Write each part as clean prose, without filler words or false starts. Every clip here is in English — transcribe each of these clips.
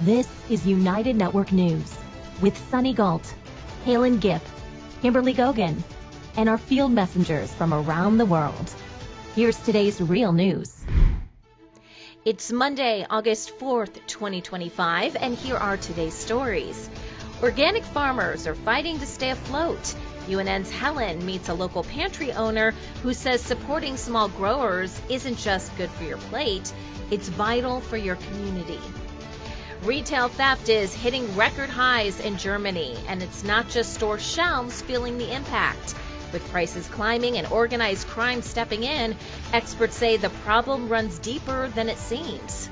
This is United Network News with Sunny Galt, Calen, Kimberly Gogan, and our field messengers from around the world. Here's today's real news. It's Monday, August 4th, 2025, and here are today's stories. Organic farmers are fighting to stay afloat. UNN's Helen meets a local pantry owner who says supporting small growers isn't just good for your plate, it's vital for your community. Retail theft is hitting record highs in Germany, and it's not just store shelves feeling the impact. With prices climbing and organized crime stepping in, experts say the problem runs deeper than it seems.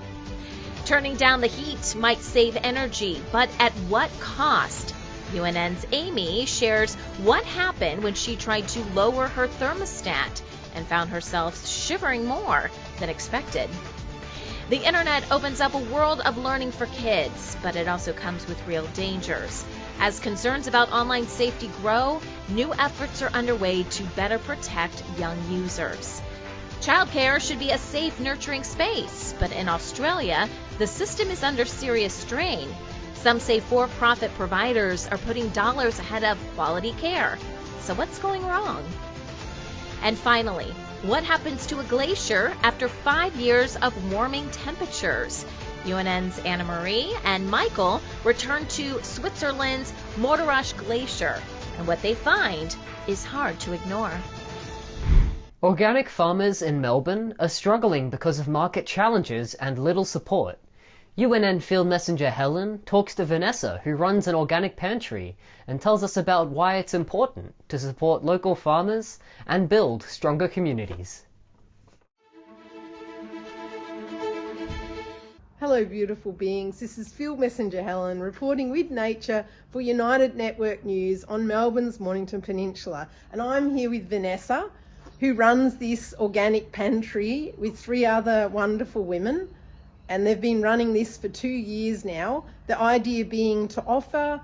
Turning down the heat might save energy, but at what cost? UNN's Amy shares what happened when she tried to lower her thermostat and found herself shivering more than expected. The internet opens up a world of learning for kids, but it also comes with real dangers. As concerns about online safety grow, new efforts are underway to better protect young users. Childcare should be a safe, nurturing space, but in Australia, the system is under serious strain. Some say for-profit providers are putting dollars ahead of quality care. So what's going wrong? And finally, what happens to a glacier after 5 years of warming temperatures? UNN's Anna Marie and Michael return to Switzerland's Morteratsch Glacier, and what they find is hard to ignore. Organic farmers in Melbourne are struggling because of market challenges and little support. UNN field messenger Helen talks to Vanessa, who runs an organic pantry, and tells us about why it's important to support local farmers and build stronger communities. Hello beautiful beings, this is Field Messenger Helen reporting with nature for United Network News on Melbourne's Mornington Peninsula, and I'm here with Vanessa, who runs this organic pantry with 3 other wonderful women, and they've been running this for 2 years now. The idea being to offer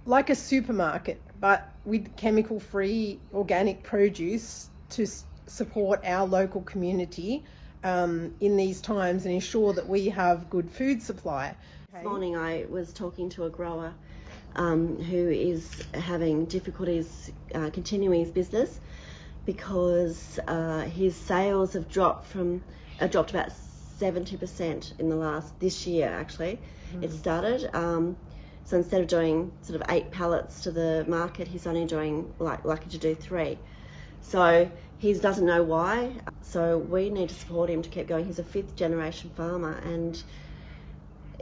like a supermarket but with chemical free organic produce to support our local community in these times and ensure that we have good food supply. This morning I was talking to a grower who is having difficulties continuing his business because his sales have dropped about 70% in this year actually. It started. So instead of doing sort of 8 pallets to the market, he's only doing lucky to do 3. So he doesn't know why, so we need to support him to keep going. He's a 5th generation farmer, and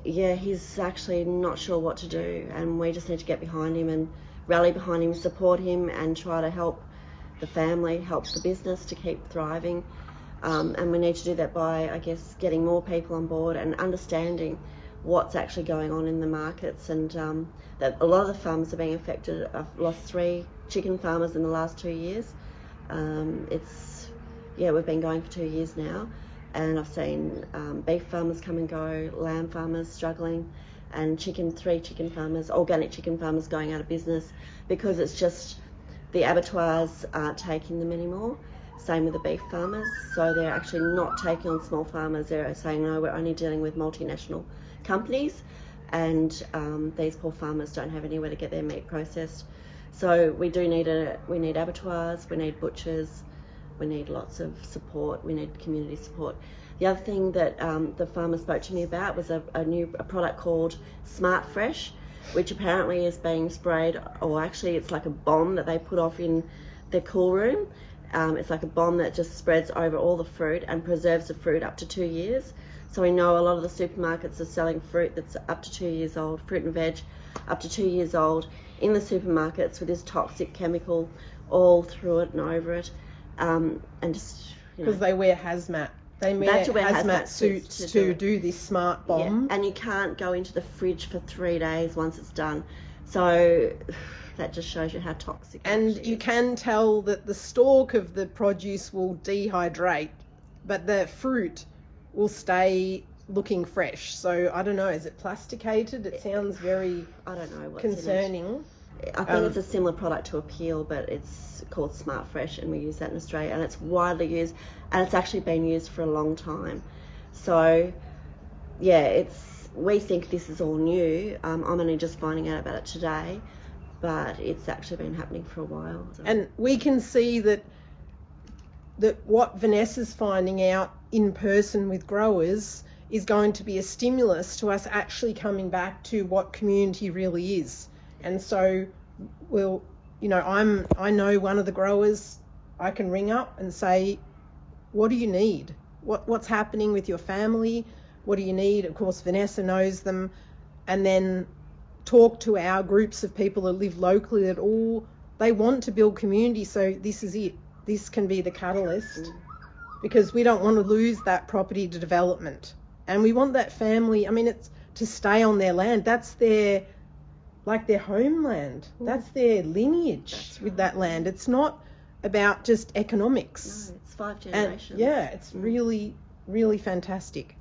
yeah, he's actually not sure what to do, and we just need to get behind him and rally behind him, support him, and try to help the family, help the business to keep thriving. And we need to do that by, I guess, getting more people on board and understanding what's actually going on in the markets, and that a lot of the farmers are being affected. I've lost 3 chicken farmers in the last 2 years. We've been going for 2 years now, and I've seen beef farmers come and go, lamb farmers struggling, and 3 chicken farmers, organic chicken farmers, going out of business because it's just the abattoirs aren't taking them anymore. Same with the beef farmers, so they're actually not taking on small farmers. They're saying, no, we're only dealing with multinational companies, and these poor farmers don't have anywhere to get their meat processed. So we need abattoirs, we need butchers, we need lots of support, we need community support. The other thing that the farmer spoke to me about was a product called Smart Fresh, which apparently is being sprayed, or actually it's like a bomb that they put off in the cool room. It's like a bomb that just spreads over all the fruit and preserves the fruit up to 2 years. So we know a lot of the supermarkets are selling fruit that's up to 2 years old, fruit and veg up to 2 years old, in the supermarkets with this toxic chemical all through it and over it, and just because they wear hazmat. They wear hazmat suits to do this smart bomb. Yeah. And you can't go into the fridge for 3 days once it's done. So that just shows you how toxic. And you can tell that the stalk of the produce will dehydrate, but the fruit will stay looking fresh. So I don't know, is it plasticated? It sounds very concerning. I think it's a similar product to a peel, but it's called Smart Fresh, and we use that in Australia, and it's widely used, and it's actually been used for a long time. So yeah, it's we think this is all new. I'm only just finding out about it today, but it's actually been happening for a while. So. And we can see that what Vanessa's finding out in person with growers is going to be a stimulus to us actually coming back to what community really is. And so I know one of the growers. I can ring up and say, what do you need? What's happening with your family? What do you need? Of course, Vanessa knows them. And then talk to our groups of people that live locally that they want to build community. So this is it. This can be the catalyst, because we don't want to lose that property to development. And we want that family, it's to stay on their land. That's their homeland. That's their lineage with that land. It's not about just economics. No, it's 5 generations. And it's really, really fantastic.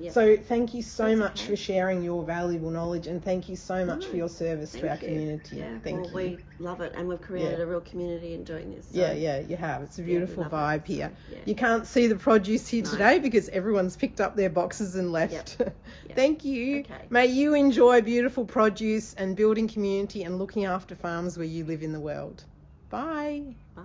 Yep. So thank you so much for sharing your valuable knowledge, and thank you so much for your service to our community. Yeah, thank you. We love it, and we've created a real community in doing this. So. Yeah, you have. It's a beautiful vibe here. So, you can't see the produce here today because everyone's picked up their boxes and left. Yep. Thank you. Okay. May you enjoy beautiful produce and building community and looking after farms where you live in the world. Bye. Bye.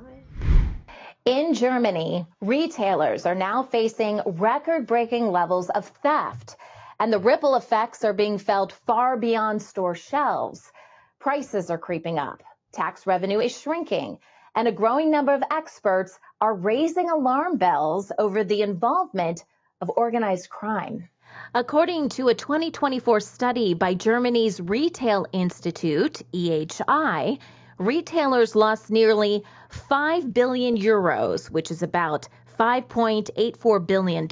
In Germany, retailers are now facing record-breaking levels of theft, and the ripple effects are being felt far beyond store shelves. Prices are creeping up, tax revenue is shrinking, and a growing number of experts are raising alarm bells over the involvement of organized crime. According to a 2024 study by Germany's Retail Institute, EHI, retailers lost nearly 5 billion euros, which is about $5.84 billion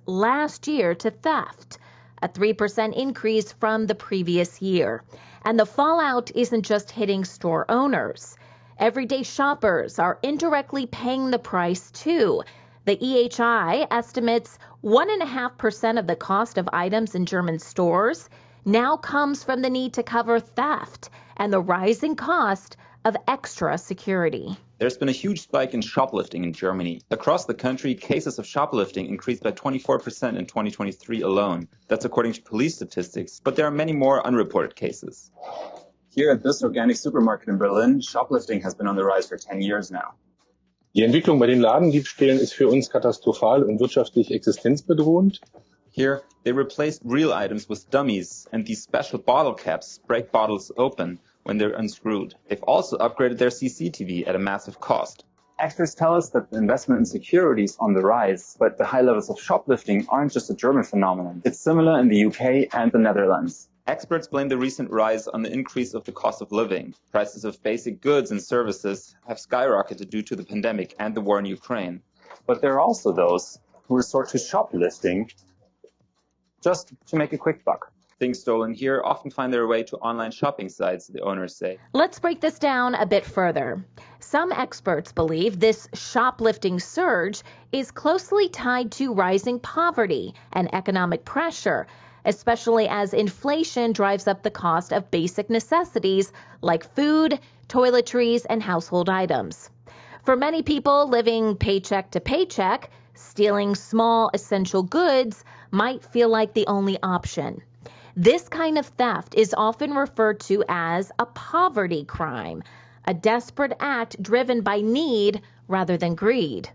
last year to theft, a 3% increase from the previous year. And the fallout isn't just hitting store owners. Everyday shoppers are indirectly paying the price too. The EHI estimates 1.5% of the cost of items in German stores now comes from the need to cover theft and the rising cost of extra security. There's been a huge spike in shoplifting in Germany. Across the country, cases of shoplifting increased by 24% in 2023 alone. That's according to police statistics, but there are many more unreported cases. Here at this organic supermarket in Berlin, shoplifting has been on the rise for 10 years now. Die Entwicklung bei den Ladendiebstählen ist für uns katastrophal und wirtschaftlich existenzbedrohend. Here, they replaced real items with dummies, and these special bottle caps break bottles open when they're unscrewed. They've also upgraded their CCTV at a massive cost. Experts tell us that the investment in security is on the rise, but the high levels of shoplifting aren't just a German phenomenon. It's similar in the UK and the Netherlands. Experts blame the recent rise on the increase of the cost of living. Prices of basic goods and services have skyrocketed due to the pandemic and the war in Ukraine. But there are also those who resort to shoplifting just to make a quick buck. Things stolen here often find their way to online shopping sites, the owners say. Let's break this down a bit further. Some experts believe this shoplifting surge is closely tied to rising poverty and economic pressure, especially as inflation drives up the cost of basic necessities like food, toiletries, and household items. For many people living paycheck to paycheck, stealing small essential goods might feel like the only option. This kind of theft is often referred to as a poverty crime, a desperate act driven by need rather than greed.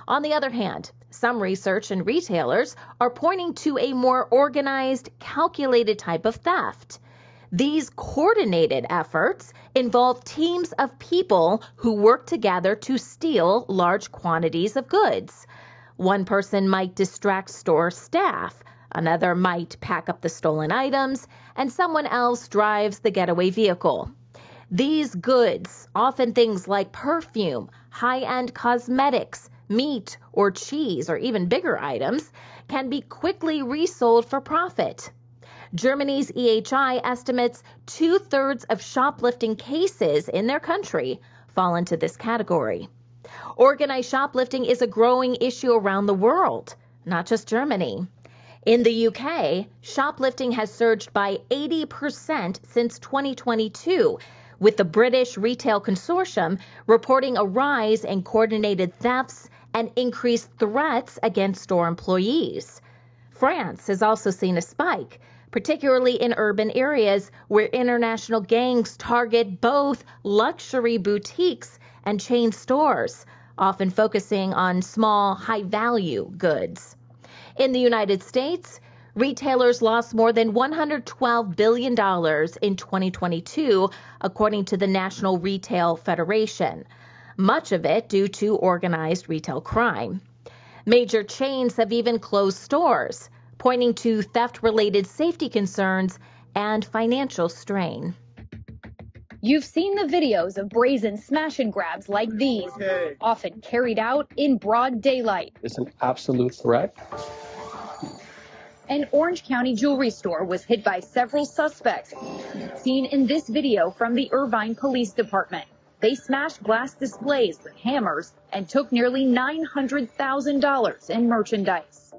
On the other hand, some research and retailers are pointing to a more organized, calculated type of theft. These coordinated efforts involve teams of people who work together to steal large quantities of goods. One person might distract store staff, another might pack up the stolen items, and someone else drives the getaway vehicle. These goods, often things like perfume, high-end cosmetics, meat or cheese, or even bigger items, can be quickly resold for profit. Germany's EHI estimates 2/3 of shoplifting cases in their country fall into this category. Organized shoplifting is a growing issue around the world, not just Germany. In the UK, shoplifting has surged by 80% since 2022, with the British Retail Consortium reporting a rise in coordinated thefts and increased threats against store employees. France has also seen a spike, particularly in urban areas where international gangs target both luxury boutiques and chain stores, often focusing on small, high-value goods. In the United States, retailers lost more than $112 billion in 2022, according to the National Retail Federation, much of it due to organized retail crime. Major chains have even closed stores, pointing to theft-related safety concerns and financial strain. You've seen the videos of brazen smash and grabs like these, often carried out in broad daylight. It's an absolute threat. An Orange County jewelry store was hit by several suspects, seen in this video from the Irvine Police Department. They smashed glass displays with hammers and took nearly $900,000 in merchandise.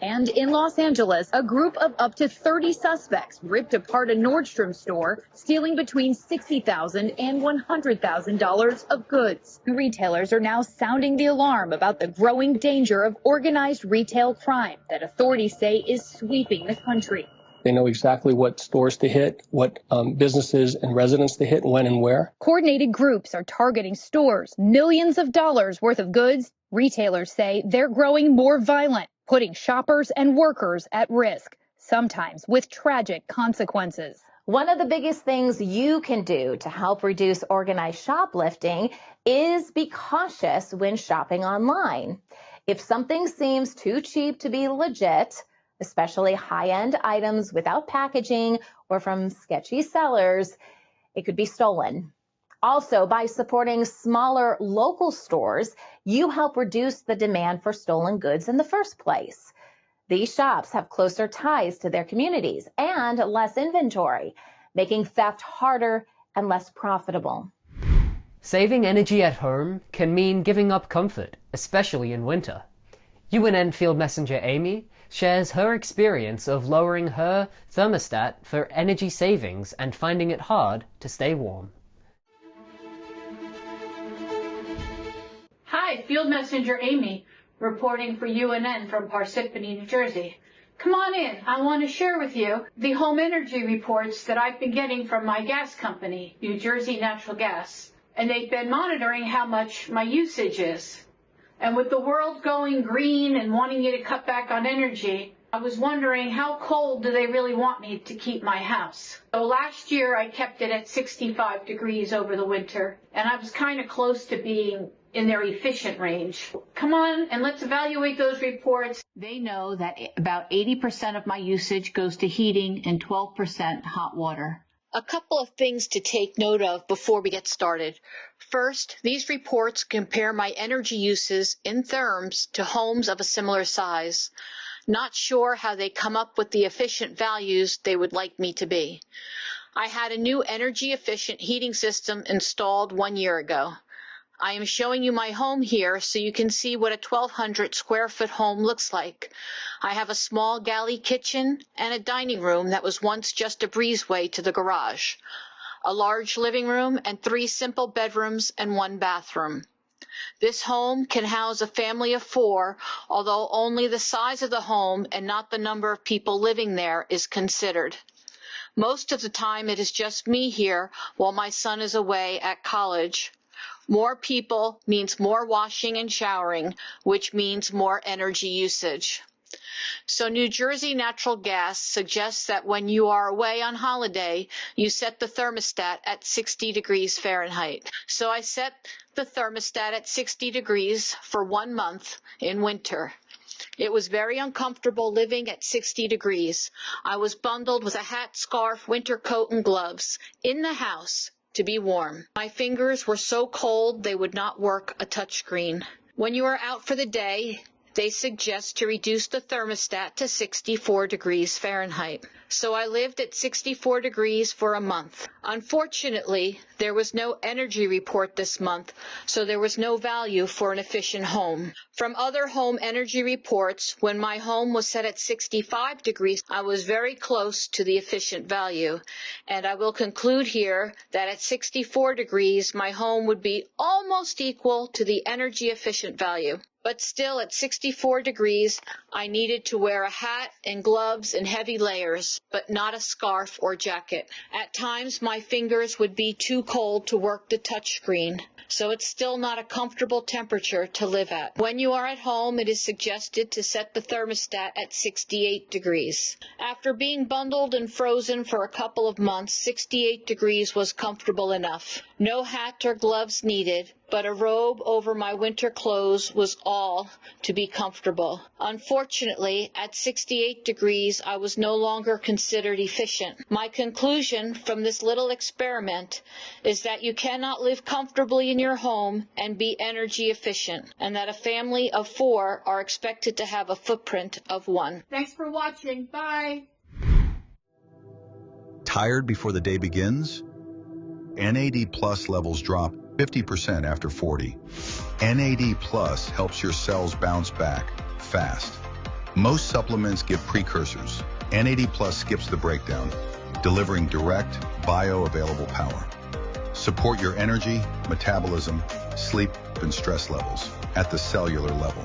And in Los Angeles, a group of up to 30 suspects ripped apart a Nordstrom store, stealing between $60,000 and $100,000 of goods. Retailers are now sounding the alarm about the growing danger of organized retail crime that authorities say is sweeping the country. They know exactly what stores to hit, what businesses and residents to hit, when and where. Coordinated groups are targeting stores, millions of dollars worth of goods. Retailers say they're growing more violent, putting shoppers and workers at risk, sometimes with tragic consequences. One of the biggest things you can do to help reduce organized shoplifting is be cautious when shopping online. If something seems too cheap to be legit, especially high-end items without packaging or from sketchy sellers, it could be stolen. Also, by supporting smaller local stores, you help reduce the demand for stolen goods in the first place. These shops have closer ties to their communities and less inventory, making theft harder and less profitable. Saving energy at home can mean giving up comfort, especially in winter. UNN Field Messenger Amy shares her experience of lowering her thermostat for energy savings and finding it hard to stay warm. Hi, Field Messenger Amy, reporting for UNN from Parsippany, New Jersey. Come on in. I want to share with you the home energy reports that I've been getting from my gas company, New Jersey Natural Gas. And they've been monitoring how much my usage is. And with the world going green and wanting you to cut back on energy, I was wondering how cold do they really want me to keep my house? So last year I kept it at 65 degrees over the winter, and I was kind of close to being in their efficient range. Come on and let's evaluate those reports. They know that about 80% of my usage goes to heating and 12% hot water. A couple of things to take note of before we get started. First, these reports compare my energy uses in therms to homes of a similar size. Not sure how they come up with the efficient values they would like me to be. I had a new energy efficient heating system installed 1 year ago. I am showing you my home here so you can see what a 1,200 square foot home looks like. I have a small galley kitchen and a dining room that was once just a breezeway to the garage, a large living room and 3 simple bedrooms and 1 bathroom. This home can house a family of 4, although only the size of the home and not the number of people living there is considered. Most of the time it is just me here while my son is away at college. More people means more washing and showering, which means more energy usage. So New Jersey Natural Gas suggests that when you are away on holiday, you set the thermostat at 60 degrees Fahrenheit. So I set the thermostat at 60 degrees for 1 month in winter. It was very uncomfortable living at 60 degrees. I was bundled with a hat, scarf, winter coat, and gloves in the house to be warm. My fingers were so cold they would not work a touchscreen. When you are out for the day, they suggest to reduce the thermostat to 64 degrees Fahrenheit. So I lived at 64 degrees for a month. Unfortunately, there was no energy report this month, so there was no value for an efficient home. From other home energy reports, when my home was set at 65 degrees, I was very close to the efficient value. And I will conclude here that at 64 degrees, my home would be almost equal to the energy efficient value. But still, at 64 degrees, I needed to wear a hat and gloves and heavy layers, but not a scarf or jacket. At times, my fingers would be too cold to work the touchscreen, so it's still not a comfortable temperature to live at. When you are at home, it is suggested to set the thermostat at 68 degrees. After being bundled and frozen for a couple of months, 68 degrees was comfortable enough. No hat or gloves needed, but a robe over my winter clothes was all to be comfortable. Unfortunately, at 68 degrees, I was no longer considered efficient. My conclusion from this little experiment is that you cannot live comfortably in your home and be energy efficient, and that a family of 4 are expected to have a footprint of 1. Thanks for watching. Bye. Tired before the day begins? NAD Plus levels drop 50% after 40. NAD Plus helps your cells bounce back fast. Most supplements give precursors. NAD Plus skips the breakdown, delivering direct, bioavailable power. Support your energy, metabolism, sleep, and stress levels at the cellular level.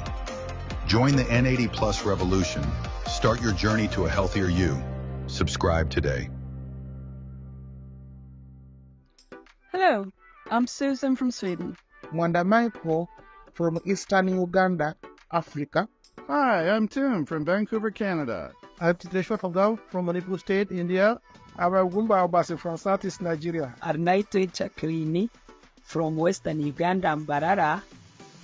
Join the NAD Plus revolution. Start your journey to a healthier you. Subscribe today. Hello, I'm Susan from Sweden. Mwanda Michael from Eastern Uganda, Africa. Hi, I'm Tim from Vancouver, Canada. I'm Titeshwar Fagao from Manipur State, India. I'm Gumba Obasi from Southeast Nigeria. Arnaito Chakrini from Western Uganda, Mbarara.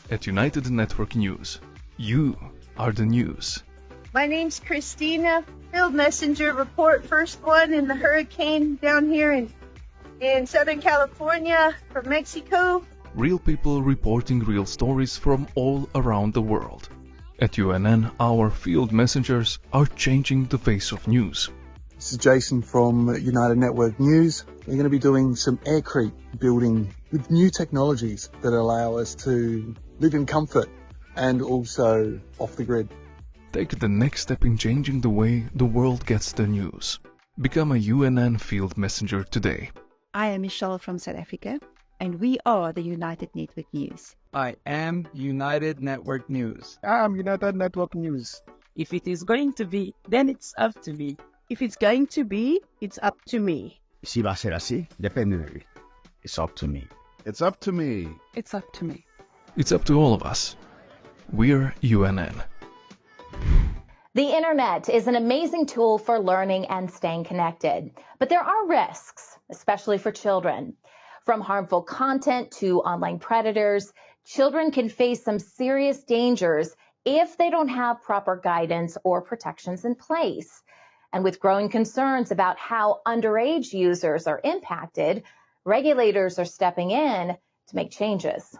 At United Network News, you are the news. My name's Christina, Field Messenger, report first one in the hurricane down here in Southern California from Mexico. Real people reporting real stories from all around the world. At UNN, our field messengers are changing the face of news. This is Jason from United Network News. We're going to be doing some aircrete building with new technologies that allow us to live in comfort and also off the grid. Take the next step in changing the way the world gets the news. Become a UNN field messenger today. I am Michelle from South Africa, and we are the United Network News. I am United Network News. I am United Network News. If it is going to be, then it's up to me. If it's going to be, it's up to me. Si va a ser así, depende de mí. It's up to me. It's up to me. It's up to me. It's up to all of us. We're UNN. The internet is an amazing tool for learning and staying connected, but there are risks, especially for children. From harmful content to online predators, children can face some serious dangers if they don't have proper guidance or protections in place. And with growing concerns about how underage users are impacted, regulators are stepping in to make changes.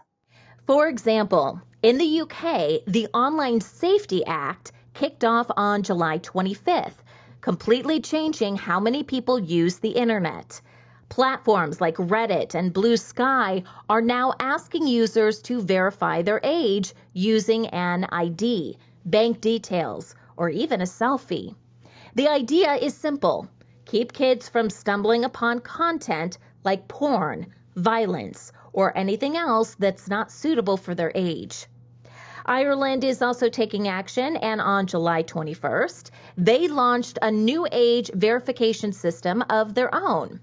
For example, in the UK, the Online Safety Act kicked off on July 25th, completely changing how many people use the internet. Platforms like Reddit and Blue Sky are now asking users to verify their age using an ID, bank details, or even a selfie. The idea is simple. Keep kids from stumbling upon content like porn, violence, or anything else that's not suitable for their age. Ireland is also taking action, and on July 21st, they launched a new age verification system of their own.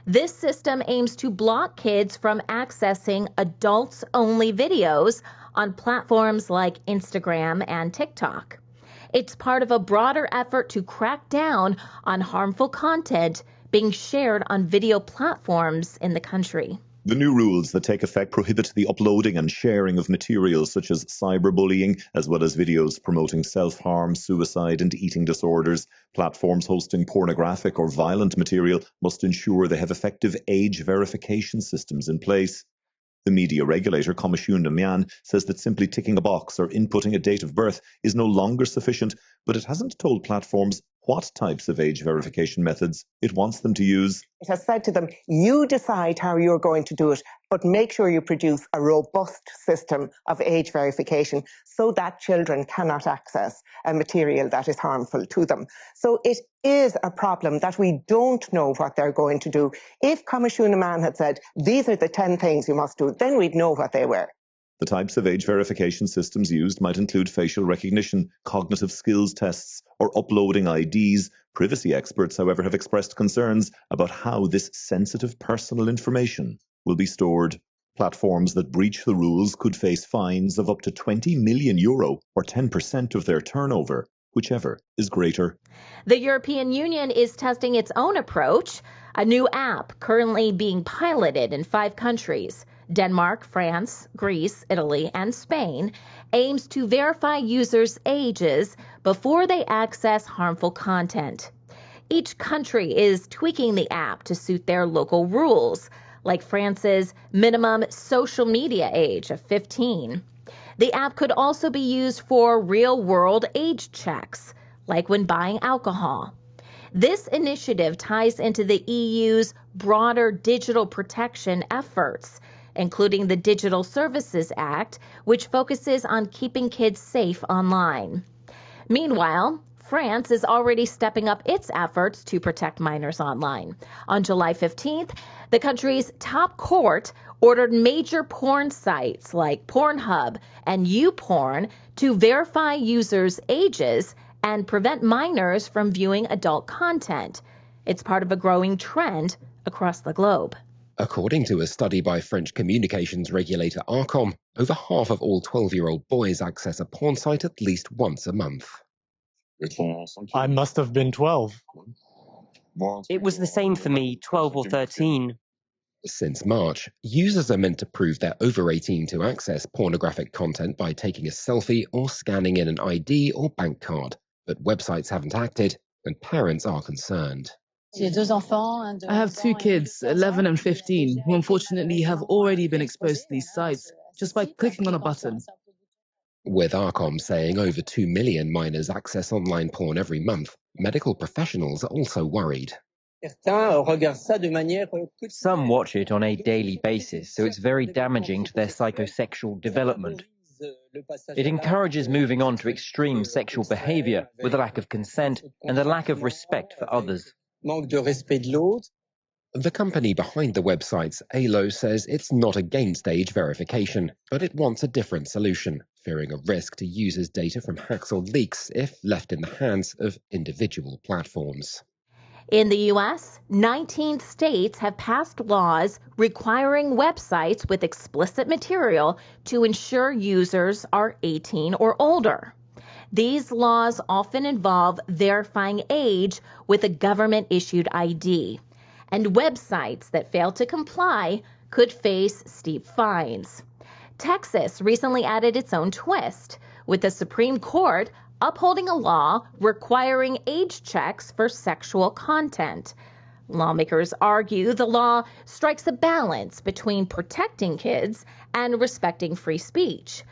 This system aims to block kids from accessing adults-only videos on platforms like Instagram and TikTok. It's part of a broader effort to crack down on harmful content being shared on video platforms in the country. The new rules that take effect prohibit the uploading and sharing of materials such as cyberbullying, as well as videos promoting self-harm, suicide and eating disorders. Platforms hosting pornographic or violent material must ensure they have effective age verification systems in place. The media regulator, Comisiún Mian, says that simply ticking a box or inputting a date of birth is no longer sufficient, but it hasn't told platforms what types of age verification methods it wants them to use. It has said to them, you decide how you're going to do it, but make sure you produce a robust system of age verification so that children cannot access a material that is harmful to them. So it is a problem that we don't know what they're going to do. If Comisiún Mian had said, these are the 10 things you must do, then we'd know what they were. The types of age verification systems used might include facial recognition, cognitive skills tests, or uploading IDs. Privacy experts, however, have expressed concerns about how this sensitive personal information will be stored. Platforms that breach the rules could face fines of up to €20 million or 10% of their turnover, whichever is greater. The European Union is testing its own approach, a new app currently being piloted in 5 countries. Denmark, France, Greece, Italy, and Spain aims to verify users' ages before they access harmful content. Each country is tweaking the app to suit their local rules, like France's minimum social media age of 15. The app could also be used for real-world age checks, like when buying alcohol. This initiative ties into the EU's broader digital protection efforts, including the Digital Services Act, which focuses on keeping kids safe online. Meanwhile, France is already stepping up its efforts to protect minors online. On July 15th, the country's top court ordered major porn sites like Pornhub and YouPorn to verify users' ages and prevent minors from viewing adult content. It's part of a growing trend across the globe. According to a study by French communications regulator Arcom, over half of all 12-year-old boys access a porn site at least once a month. I must have been 12. It was the same for me, 12 or 13. Since March, users are meant to prove they're over 18 to access pornographic content by taking a selfie or scanning in an ID or bank card. But websites haven't acted, and parents are concerned. I have 2 kids, 11 and 15, who unfortunately have already been exposed to these sites just by clicking on a button. With Arcom saying over 2 million minors access online porn every month, medical professionals are also worried. Some watch it on a daily basis, so it's very damaging to their psychosexual development. It encourages moving on to extreme sexual behavior with a lack of consent and a lack of respect for others. The company behind the websites, ALO, says it's not against age verification, but it wants a different solution, fearing a risk to users' data from hacks or leaks if left in the hands of individual platforms. In the U.S., 19 states have passed laws requiring websites with explicit material to ensure users are 18 or older. These laws often involve verifying age with a government-issued ID, and websites that fail to comply could face steep fines. Texas recently added its own twist, with the Supreme Court upholding a law requiring age checks for sexual content. Lawmakers argue the law strikes a balance between protecting kids and respecting free speech.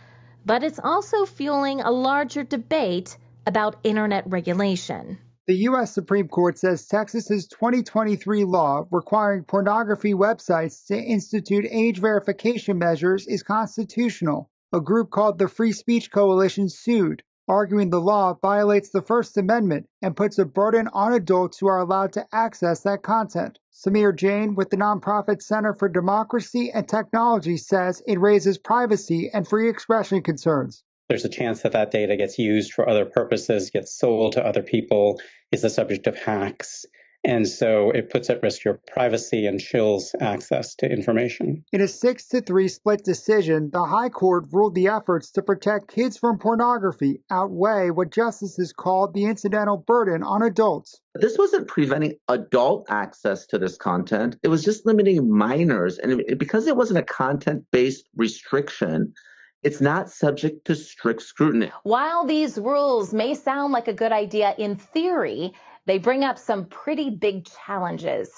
But it's also fueling a larger debate about internet regulation. The U.S. Supreme Court says Texas's 2023 law requiring pornography websites to institute age verification measures is constitutional. A group called the Free Speech Coalition sued, arguing the law violates the First Amendment and puts a burden on adults who are allowed to access that content. Samir Jain with the nonprofit Center for Democracy and Technology says it raises privacy and free expression concerns. There's a chance that that data gets used for other purposes, gets sold to other people, is the subject of hacks. And so it puts at risk your privacy and chills access to information. In a 6-3 split decision, the High Court ruled the efforts to protect kids from pornography outweigh what justices called the incidental burden on adults. This wasn't preventing adult access to this content. It was just limiting minors. And because it wasn't a content-based restriction, it's not subject to strict scrutiny. While these rules may sound like a good idea in theory, they bring up some pretty big challenges.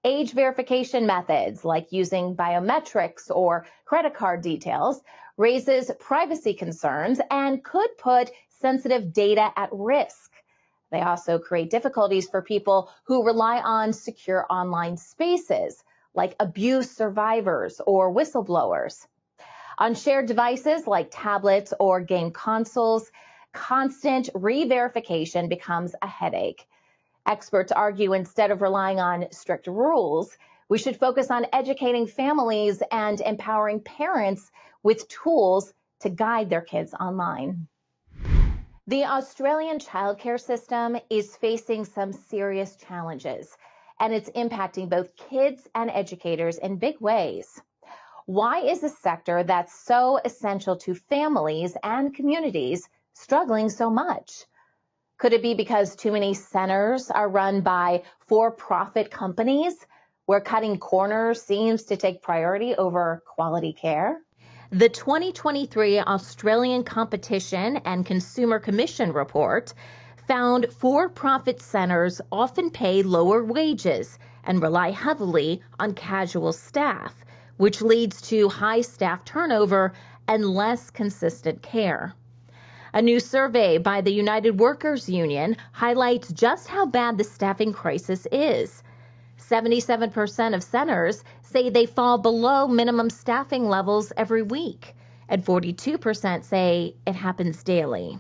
Age verification methods like using biometrics or credit card details raises privacy concerns and could put sensitive data at risk. They also create difficulties for people who rely on secure online spaces like abuse survivors or whistleblowers. On shared devices like tablets or game consoles, constant re-verification becomes a headache. Experts argue instead of relying on strict rules, we should focus on educating families and empowering parents with tools to guide their kids online. The Australian childcare system is facing some serious challenges, and it's impacting both kids and educators in big ways. Why is a sector that's so essential to families and communities struggling so much? Could it be because too many centers are run by for-profit companies where cutting corners seems to take priority over quality care? The 2023 Australian Competition and Consumer Commission report found for-profit centers often pay lower wages and rely heavily on casual staff, which leads to high staff turnover and less consistent care. A new survey by the United Workers Union highlights just how bad the staffing crisis is. 77% of centers say they fall below minimum staffing levels every week, and 42% say it happens daily.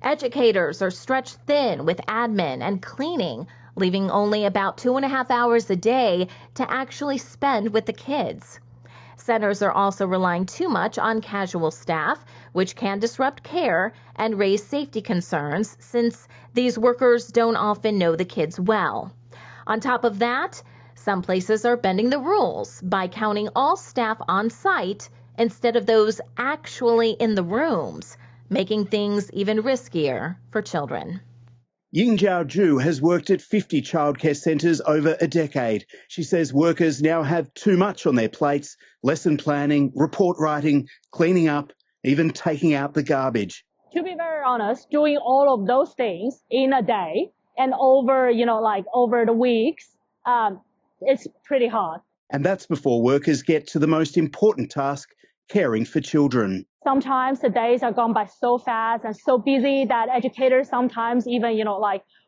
Educators are stretched thin with admin and cleaning, leaving only about 2.5 hours a day to actually spend with the kids. Centers are also relying too much on casual staff, which can disrupt care and raise safety concerns since these workers don't often know the kids well. On top of that, some places are bending the rules by counting all staff on site instead of those actually in the rooms, making things even riskier for children. Yingjiao Zhu has worked at 50 childcare centres over a decade. She says workers now have too much on their plates: lesson planning, report writing, cleaning up, even taking out the garbage. To be very honest, doing all of those things in a day and over the weeks, it's pretty hard. And that's before workers get to the most important task, caring for children. Sometimes the days are gone by so fast and so busy that educators sometimes even,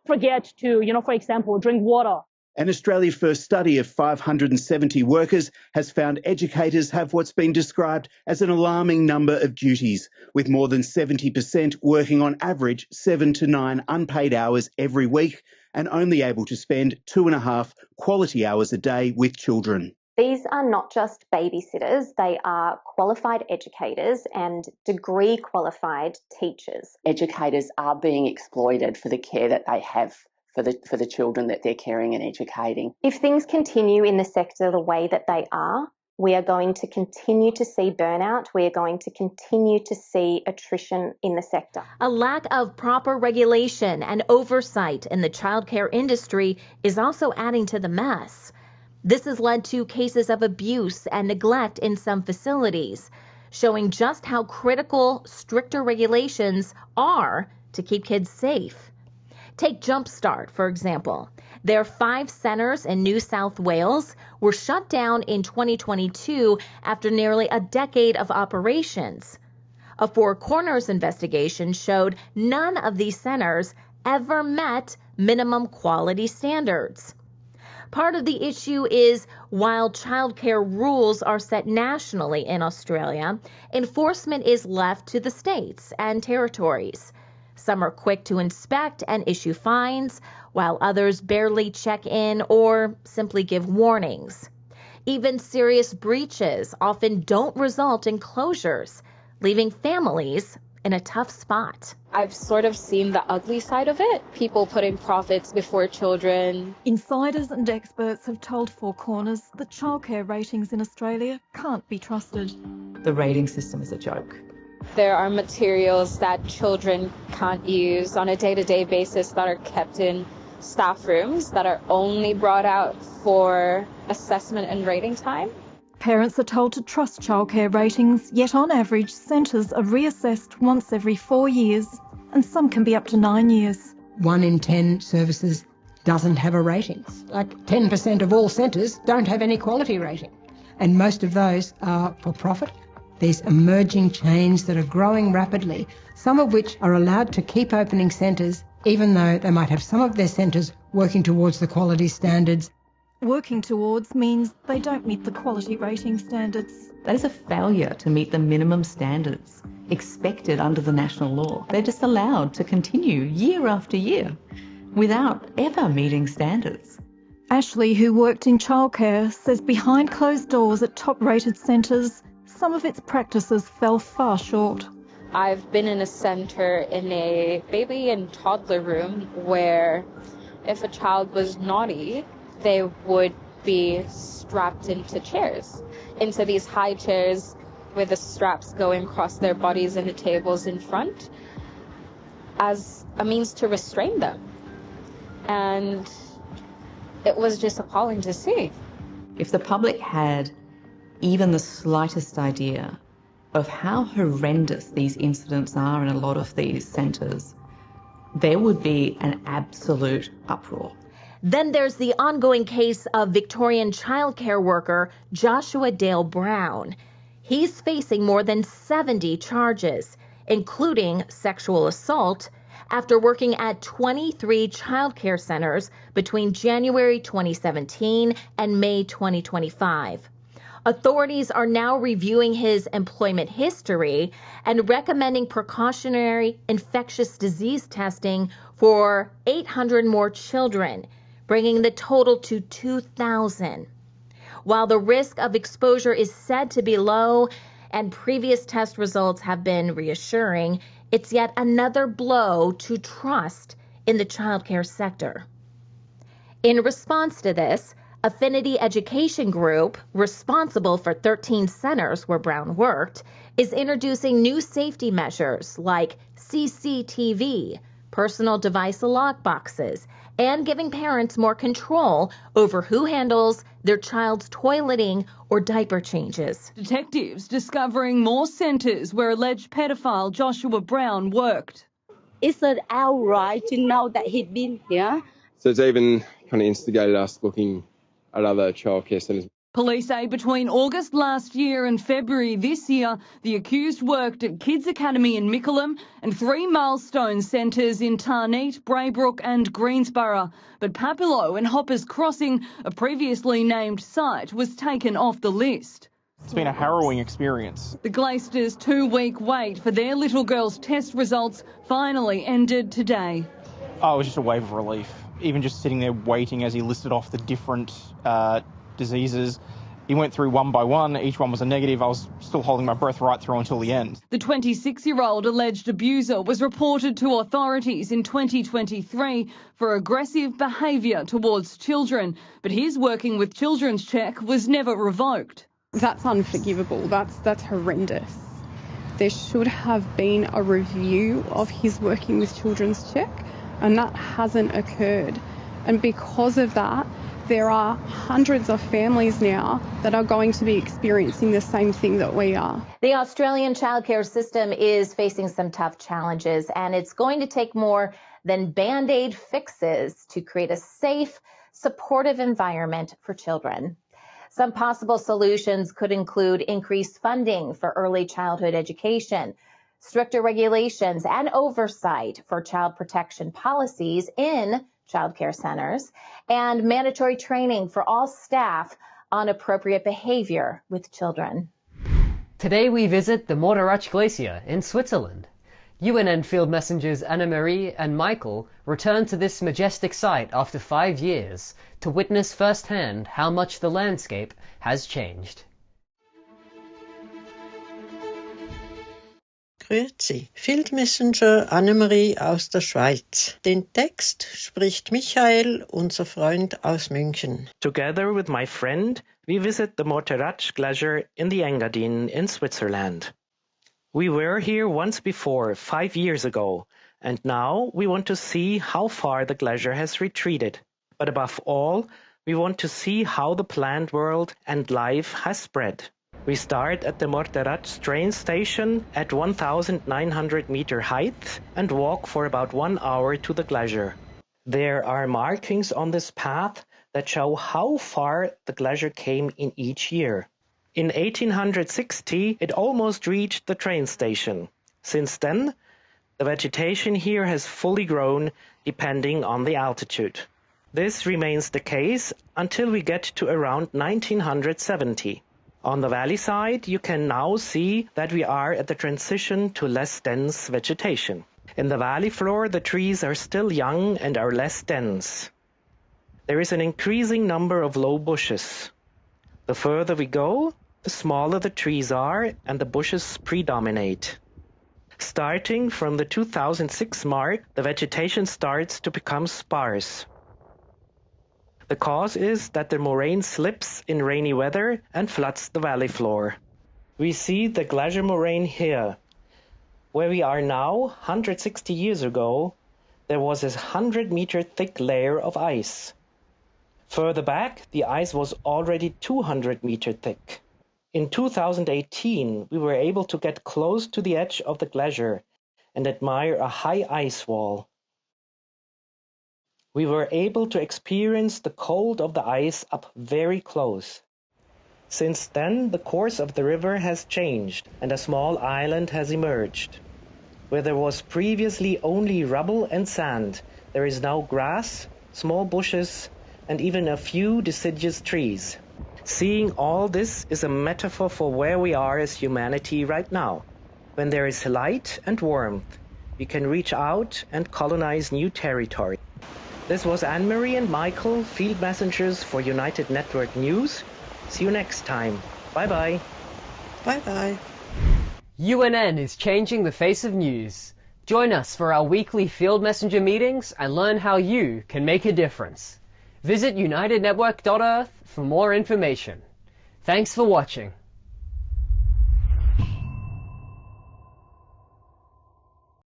forget to, for example, drink water. An Australia First study of 570 workers has found educators have what's been described as an alarming number of duties, with more than 70% working on average 7 to 9 unpaid hours every week and only able to spend 2.5 quality hours a day with children. These are not just babysitters, they are qualified educators and degree qualified teachers. Educators are being exploited for the care that they have for the children that they're caring and educating. If things continue in the sector the way that they are, we are going to continue to see burnout. We are going to continue to see attrition in the sector. A lack of proper regulation and oversight in the childcare industry is also adding to the mess. This has led to cases of abuse and neglect in some facilities, showing just how critical stricter regulations are to keep kids safe. Take Jumpstart, for example. Their 5 centers in New South Wales were shut down in 2022 after nearly a decade of operations. A Four Corners investigation showed none of these centers ever met minimum quality standards. Part of the issue is while childcare rules are set nationally in Australia, enforcement is left to the states and territories. Some are quick to inspect and issue fines, while others barely check in or simply give warnings. Even serious breaches often don't result in closures, leaving families in a tough spot. I've sort of seen the ugly side of it. People putting profits before children. Insiders and experts have told Four Corners that childcare ratings in Australia can't be trusted. The rating system is a joke. There are materials that children can't use on a day-to-day basis that are kept in staff rooms that are only brought out for assessment and rating time. Parents are told to trust childcare ratings, yet on average, centres are reassessed once every 4 years, and some can be up to 9 years. 1 in 10 services doesn't have a rating. Like 10% of all centres don't have any quality rating, and most of those are for profit. There's emerging chains that are growing rapidly, some of which are allowed to keep opening centres, even though they might have some of their centres working towards the quality standards. Working towards means they don't meet the quality rating standards. That is a failure to meet the minimum standards expected under the national law. They're just allowed to continue year after year without ever meeting standards. Ashley, who worked in childcare, says behind closed doors at top-rated centres, some of its practices fell far short. I've been in a centre in a baby and toddler room where if a child was naughty, they would be strapped into chairs, into these high chairs with the straps going across their bodies and the tables in front as a means to restrain them. And it was just appalling to see. If the public had even the slightest idea of how horrendous these incidents are in a lot of these centres, there would be an absolute uproar. Then there's the ongoing case of Victorian childcare worker Joshua Dale Brown. He's facing more than 70 charges, including sexual assault, after working at 23 childcare centers between January 2017 and May 2025. Authorities are now reviewing his employment history and recommending precautionary infectious disease testing for 800 more children, bringing the total to 2,000. While the risk of exposure is said to be low and previous test results have been reassuring, it's yet another blow to trust in the childcare sector. In response to this, Affinity Education Group, responsible for 13 centers where Brown worked, is introducing new safety measures like CCTV, personal device lock boxes, and giving parents more control over who handles their child's toileting or diaper changes. Detectives discovering more centres where alleged pedophile Joshua Brown worked. It's an outright to know that he'd been here. So it's even kind of instigated us looking at other childcare centres. Police say between August last year and February this year, the accused worked at Kids Academy in Mickleham and 3 Milestone centres in Tarneet, Braybrook and Greensborough. But Papillo and Hoppers Crossing, a previously named site, was taken off the list. It's been a harrowing experience. The Gleisters' 2-week wait for their little girl's test results finally ended today. Oh, it was just a wave of relief. Even just sitting there waiting as he listed off the different diseases. He went through one by one. Each one was a negative. I was still holding my breath right through until the end. The 26-year-old alleged abuser was reported to authorities in 2023 for aggressive behaviour towards children, but his working with Children's Check was never revoked. That's unforgivable. That's horrendous. There should have been a review of his working with Children's Check, and that hasn't occurred. And because of that, there are hundreds of families now that are going to be experiencing the same thing that we are. The Australian childcare system is facing some tough challenges, and it's going to take more than Band-Aid fixes to create a safe, supportive environment for children. Some possible solutions could include increased funding for early childhood education, stricter regulations and oversight for child protection policies in childcare centers, and mandatory training for all staff on appropriate behavior with children. Today we visit the Morteratsch Glacier in Switzerland. UNN field messengers Anna-Marie and Michael returned to this majestic site after 5 years to witness firsthand how much the landscape has changed. Grüezi, Field Messenger Annemarie aus der Schweiz. Den Text spricht Michael, unser Freund aus München. Together with my friend, we visit the Morteratsch Glacier in the Engadin in Switzerland. We were here once before, 5 years ago, and now we want to see how far the glacier has retreated. But above all, we want to see how the plant world and life has spread. We start at the Morteratsch train station at 1,900 meter height and walk for about 1 hour to the glacier. There are markings on this path that show how far the glacier came in each year. In 1860, it almost reached the train station. Since then, the vegetation here has fully grown depending on the altitude. This remains the case until we get to around 1970. On the valley side, you can now see that we are at the transition to less dense vegetation. In the valley floor, the trees are still young and are less dense. There is an increasing number of low bushes. The further we go, the smaller the trees are and the bushes predominate. Starting from the 2006 mark, the vegetation starts to become sparse. The cause is that the moraine slips in rainy weather and floods the valley floor. We see the glacier moraine here. Where we are now, 160 years ago, there was a 100-meter thick layer of ice. Further back, the ice was already 200 meter thick. In 2018, we were able to get close to the edge of the glacier and admire a high ice wall. We were able to experience the cold of the ice up very close. Since then, the course of the river has changed and a small island has emerged. Where there was previously only rubble and sand, there is now grass, small bushes, and even a few deciduous trees. Seeing all this is a metaphor for where we are as humanity right now. When there is light and warmth, we can reach out and colonize new territory. This was Anne-Marie and Michael, Field Messengers for United Network News. See you next time. Bye-bye. Bye-bye. UNN is changing the face of news. Join us for our weekly Field Messenger meetings and learn how you can make a difference. Visit unitednetwork.earth for more information. Thanks for watching.